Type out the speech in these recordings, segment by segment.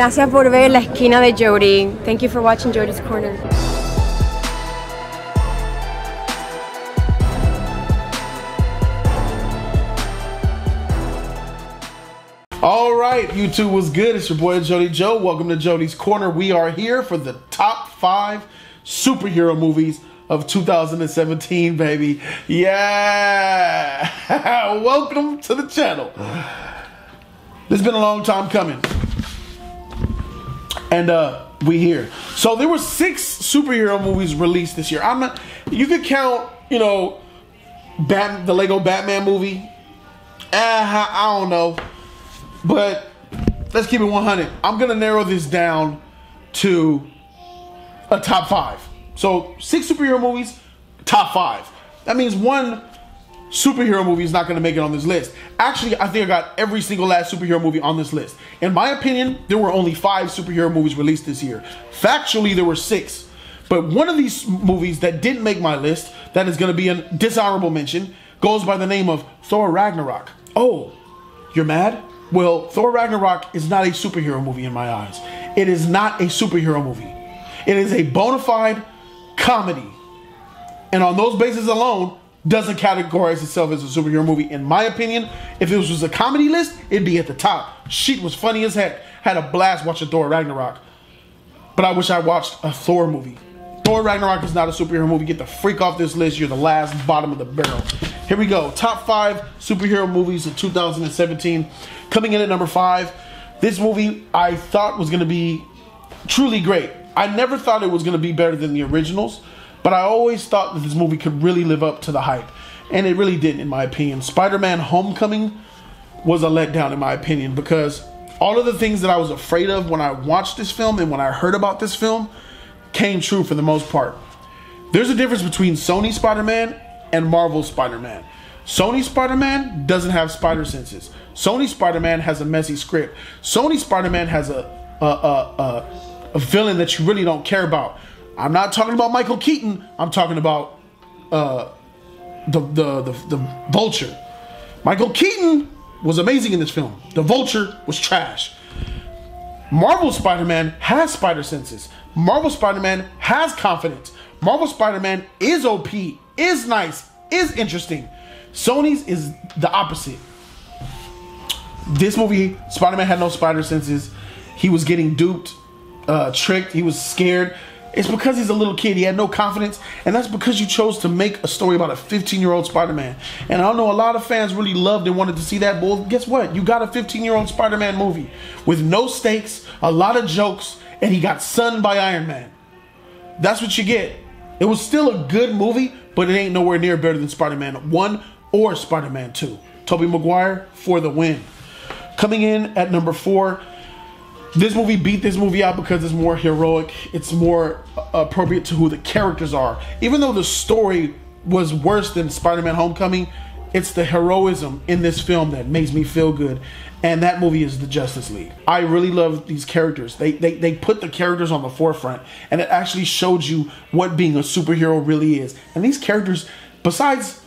Gracias por ver La Esquina de Jody. Thank you for watching Jody's Corner. All right, YouTube, what's good? It's your boy Jody Joe. Welcome to Jody's Corner. We are here for the top 5 superhero movies of 2017, baby. Yeah! Welcome to the channel. This has been a long time coming. And we here. So there were 6 superhero movies released this year. You could count, the Lego Batman movie. I don't know. But let's keep it 100. I'm going to narrow this down to a top 5. So 6 superhero movies, top 5. That means one superhero movie is not going to make it on this list. Actually, I think I got every single last superhero movie on this list. In my opinion, there were only 5 superhero movies released this year. Factually, there were 6. But one of these movies that didn't make my list, that is going to be a dishonorable mention, goes by the name of Thor Ragnarok. Oh, you're mad? Well, Thor Ragnarok is not a superhero movie in my eyes. It is not a superhero movie. It is a bona fide comedy. And on those bases alone, doesn't categorize itself as a superhero movie. In my opinion, if it was a comedy list, it'd be at the top. Shit was funny as heck. Had a blast watching Thor Ragnarok. But I wish I watched a Thor movie. Thor Ragnarok is not a superhero movie. Get the freak off this list. You're the last bottom of the barrel. Here we go. Top 5 superhero movies of 2017. Coming in at number 5. This movie I thought was going to be truly great. I never thought it was going to be better than the originals. But I always thought that this movie could really live up to the hype. And it really didn't, in my opinion. Spider-Man Homecoming was a letdown, in my opinion. Because all of the things that I was afraid of when I watched this film and when I heard about this film came true for the most part. There's a difference between Sony Spider-Man and Marvel Spider-Man. Sony Spider-Man doesn't have spider senses. Sony Spider-Man has a messy script. Sony Spider-Man has a villain that you really don't care about. I'm not talking about Michael Keaton. I'm talking about the Vulture. Michael Keaton was amazing in this film. The Vulture was trash. Marvel Spider-Man has spider senses. Marvel Spider-Man has confidence. Marvel Spider-Man is OP, is nice, is interesting. Sony's is the opposite. This movie, Spider-Man had no spider senses. He was getting duped, tricked. He was scared. It's because he's a little kid. He had no confidence. And that's because you chose to make a story about a 15-year-old Spider-Man. And I know a lot of fans really loved and wanted to see that. But well, guess what? You got a 15-year-old Spider-Man movie with no stakes, a lot of jokes, and he got sunned by Iron Man. That's what you get. It was still a good movie, but it ain't nowhere near better than Spider-Man 1 or Spider-Man 2. Tobey Maguire for the win. Coming in at number 4, this movie beat this movie out because it's more heroic. It's more appropriate to who the characters are. Even though the story was worse than Spider-Man Homecoming, it's the heroism in this film that makes me feel good. And that movie is the Justice League. I really love these characters. They put the characters on the forefront, and it actually showed you what being a superhero really is. And these characters, besides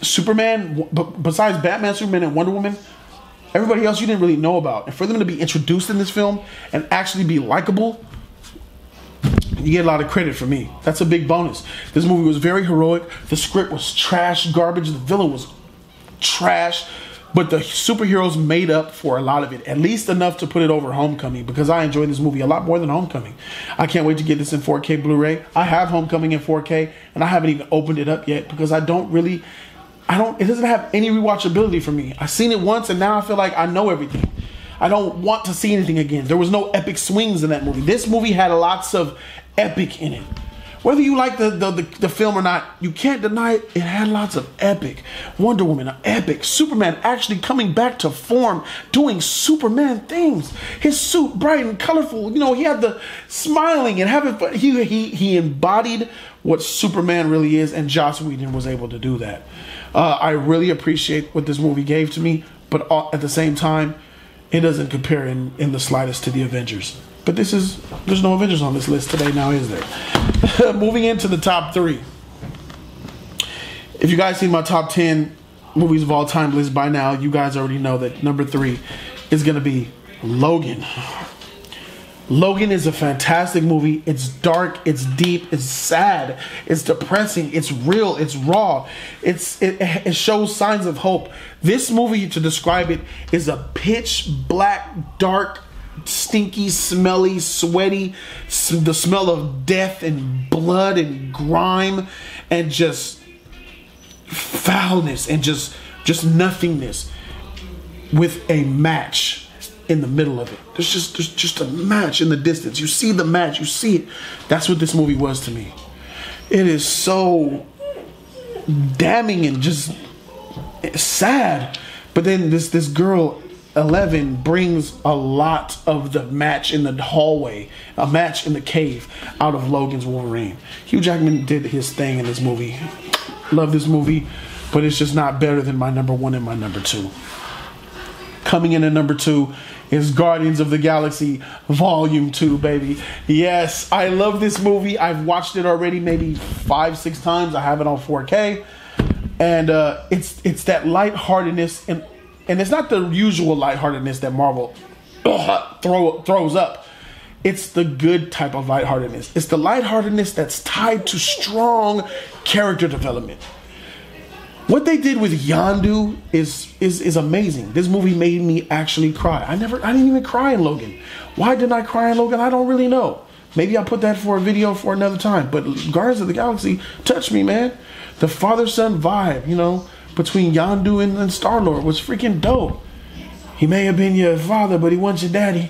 Superman, besides Batman, Superman, and Wonder Woman, everybody else you didn't really know about. And for them to be introduced in this film and actually be likable, you get a lot of credit from me. That's a big bonus. This movie was very heroic. The script was trash, garbage. The villain was trash. But the superheroes made up for a lot of it. At least enough to put it over Homecoming, because I enjoyed this movie a lot more than Homecoming. I can't wait to get this in 4K Blu-ray. I have Homecoming in 4K, and I haven't even opened it up yet because it doesn't have any rewatchability for me. I've seen it once, and now I feel like I know everything. I don't want to see anything again. There was no epic swings in that movie. This movie had lots of epic in it. Whether you like the film or not, you can't deny it. It had lots of epic. Wonder Woman, epic. Superman actually coming back to form, doing Superman things. His suit, bright and colorful. He had the smiling and having fun. He embodied what Superman really is, and Joss Whedon was able to do that. I really appreciate what this movie gave to me, but at the same time, it doesn't compare in the slightest to the Avengers. But there's no Avengers on this list today now, is there? Moving into the top 3. If you guys seen my top 10 movies of all time list by now, you guys already know that number 3 is going to be Logan. Logan is a fantastic movie. It's dark, it's deep, it's sad, it's depressing, it's real, it's raw. It shows signs of hope. This movie, to describe it, is a pitch black, dark, stinky, smelly, sweaty, the smell of death and blood and grime and just foulness and just nothingness, with a match in the middle of it. There's just a match in the distance. You see the match, you see it. That's what this movie was to me. It is so damning and just sad. But then this girl 11 brings a lot of the match in the hallway, a match in the cave, out of Logan's Wolverine. Hugh Jackman did his thing in this movie. Love this movie, but it's just not better than my number one and my number two. Coming in at number two is Guardians of the Galaxy Volume 2, baby. Yes, I love this movie. I've watched it already maybe 5-6 times. I have it on 4K. And it's that lightheartedness, and it's not the usual lightheartedness that Marvel throws up. It's the good type of lightheartedness. It's the lightheartedness that's tied to strong character development. What they did with Yondu is amazing. This movie made me actually cry. I didn't even cry in Logan. Why didn't I cry in Logan? I don't really know. Maybe I'll put that for a video for another time. But Guardians of the Galaxy touched me, man. The father-son vibe, you know, between Yondu and Star-Lord was freaking dope. He may have been your father, but he wasn't your daddy.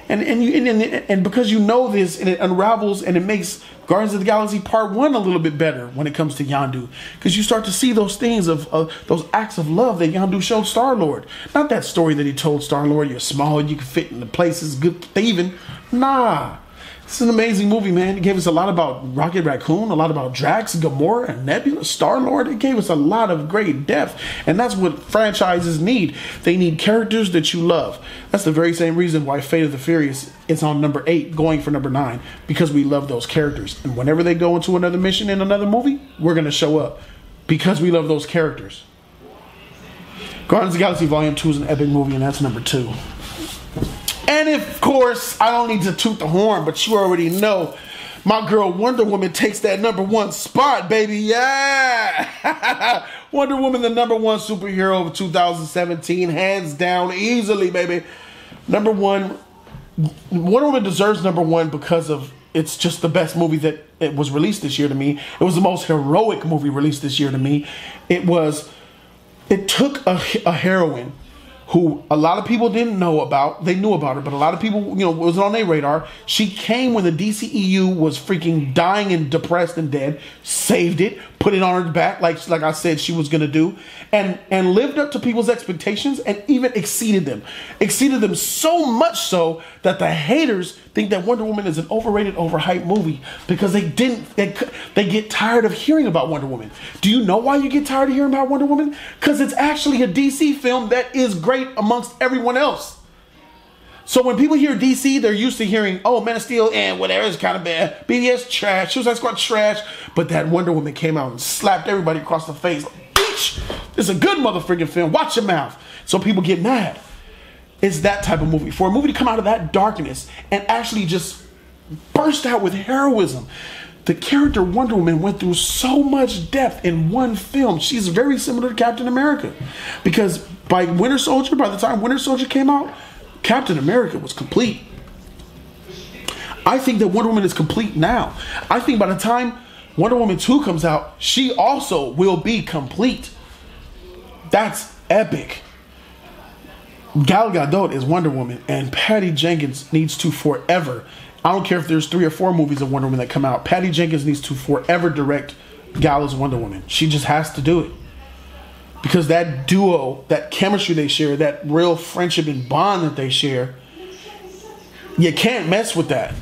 And because you know this, and it unravels, and it makes Guardians of the Galaxy Part 1 a little bit better when it comes to Yondu, because you start to see those things of those acts of love that Yondu showed Star-Lord. Not that story that he told Star-Lord, you're small, you can fit in the places, good thieving. Nah. It's an amazing movie, man. It gave us a lot about Rocket Raccoon, a lot about Drax, Gamora, and Nebula, Star-Lord. It gave us a lot of great depth. And that's what franchises need. They need characters that you love. That's the very same reason why Fate of the Furious is on number 8, going for number 9, because we love those characters. And whenever they go into another mission in another movie, we're going to show up because we love those characters. Guardians of the Galaxy Volume 2 is an epic movie, and that's number 2. And of course, I don't need to toot the horn, but you already know my girl Wonder Woman takes that number 1 spot, baby. Yeah! Wonder Woman, the number 1 superhero of 2017, hands down, easily, baby. Number 1, Wonder Woman deserves number 1 because of it's just the best movie that it was released this year to me. It was the most heroic movie released this year to me. It took a heroine who a lot of people didn't know about. They knew about her, but a lot of people, you know, wasn't on their radar. She came when the DCEU was freaking dying and depressed and dead, saved it, put it on her back like I said she was going to do, and lived up to people's expectations and even exceeded them. Exceeded them so much so that the haters think that Wonder Woman is an overrated, overhyped movie because they get tired of hearing about Wonder Woman. Do you know why you get tired of hearing about Wonder Woman? Because it's actually a DC film that is great amongst everyone else. So when people hear DC, they're used to hearing, oh, Man of Steel and whatever is kind of bad. BVS trash, Suicide Squad trash. But that Wonder Woman came out and slapped everybody across the face. Like, bitch, this is a good motherfucking film. Watch your mouth. So people get mad. It's that type of movie. For a movie to come out of that darkness and actually just burst out with heroism. The character Wonder Woman went through so much depth in one film. She's very similar to Captain America. Because by the time Winter Soldier came out, Captain America was complete. I think that Wonder Woman is complete now. I think by the time Wonder Woman 2 comes out, she also will be complete. That's epic. Gal Gadot is Wonder Woman, and Patty Jenkins needs to forever. I don't care if there's 3 or 4 movies of Wonder Woman that come out. Patty Jenkins needs to forever direct Gal as Wonder Woman. She just has to do it. Because that duo, that chemistry they share, that real friendship and bond that they share, you can't mess with that.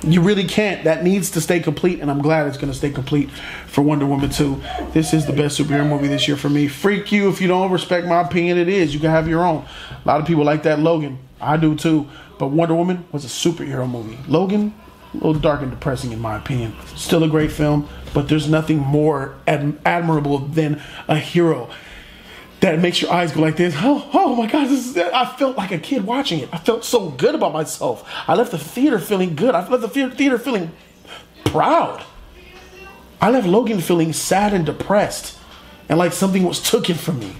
You really can't. That needs to stay complete, and I'm glad it's going to stay complete for Wonder Woman 2. This is the best superhero movie this year for me. Freak you if you don't respect my opinion. It is. You can have your own. A lot of people like that Logan. I do too. But Wonder Woman was a superhero movie. Logan, a little dark and depressing in my opinion. Still a great film, but there's nothing more admirable than a hero. that makes your eyes go like this. Oh my God, I felt like a kid watching it. I felt so good about myself. I left the theater feeling good. I left the theater feeling proud. I left Logan feeling sad and depressed and like something was taken from me.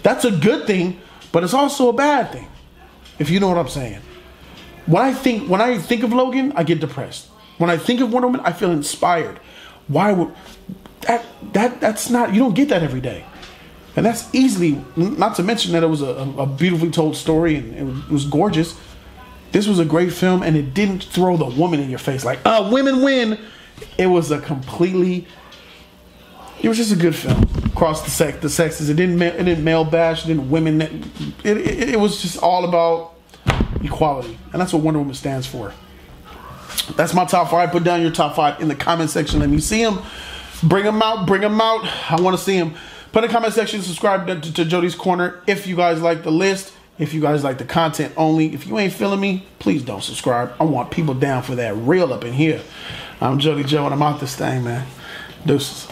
That's a good thing, but it's also a bad thing, if you know what I'm saying. When I think of Logan, I get depressed. When I think of Wonder Woman, I feel inspired. Why would that's not, you don't get that every day. And that's easily, not to mention that it was a beautifully told story and it was gorgeous. This was a great film, and it didn't throw the woman in your face like, women win. It was just a good film across the sexes. It didn't male bash. It didn't women. It was just all about equality, and that's what Wonder Woman stands for. That's my top 5. Put down your top 5 in the comment section. Let me see them. Bring them out. I want to see them. Put in the comment section. Subscribe to Jody's Corner if you guys like the list. If you guys like the content only. If you ain't feeling me, please don't subscribe. I want people down for that real up in here. I'm Jody Joe, and I'm out this thing, man. Deuces.